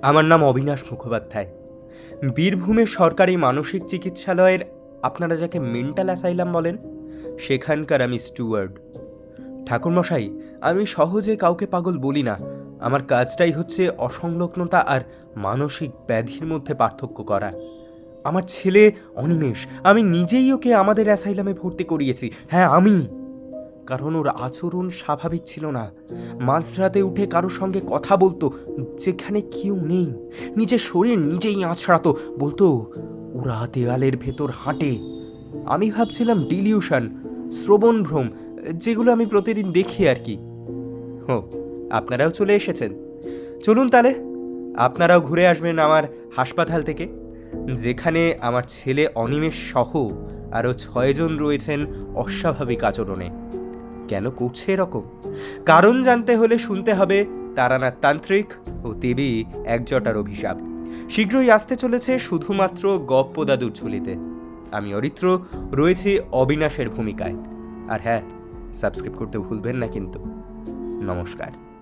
আমার নাম অবিনাশ মুখোপাধ্যায়। বীরভূমের সরকারি মানসিক চিকিৎসালয়ের, আপনারা যাকে মেন্টাল অ্যাসাইলাম বলেন, সেখানকার আমি স্টুয়ার্ড। ঠাকুরমশাই, আমি সহজে কাউকে পাগল বলি না। আমার কাজটাই হচ্ছে অসংলগ্নতা আর মানসিক ব্যাধির মধ্যে পার্থক্য করা। আমার ছেলে অনিমেষ, আমি নিজেই ওকে আমাদের অ্যাসাইলামে ভর্তি করিয়েছি। হ্যাঁ, আমি। কারণ ওর আচরণ স্বাভাবিক ছিল না। মাঝরাতে উঠে কারোর সঙ্গে কথা বলতো যেখানে কেউ নেই, নিজের শরীর নিজেই আছড়াতো, বলতো ওরা দেওয়ালের ভেতর হাঁটে। আমি ভাবছিলাম ডিলিউশন, শ্রবণ ভ্রম, যেগুলো আমি প্রতিদিন দেখি আর কি। হো, আপনারাও চলে এসেছেন। চলুন তাহলে, আপনারাও ঘুরে আসবেন আমার হাসপাতাল থেকে, যেখানে আমার ছেলে অনিমেষ সহ আরও 6 জন রয়েছেন অস্বাভাবিক আচরণে। কেন করছে এরকম? কারণ জানতে হলে শুনতে হবে তারানাথ তান্ত্রিক ও দেবী একজটার অভিশাপ। শীঘ্রই আসতে চলেছে শুধুমাত্র গপ্প দাদুর ঝুলিতে। আমি অরিত্র রয়েছি অবিনাশের ভূমিকায়। আর হ্যাঁ, সাবস্ক্রাইব করতে ভুলবেন না কিন্তু। নমস্কার।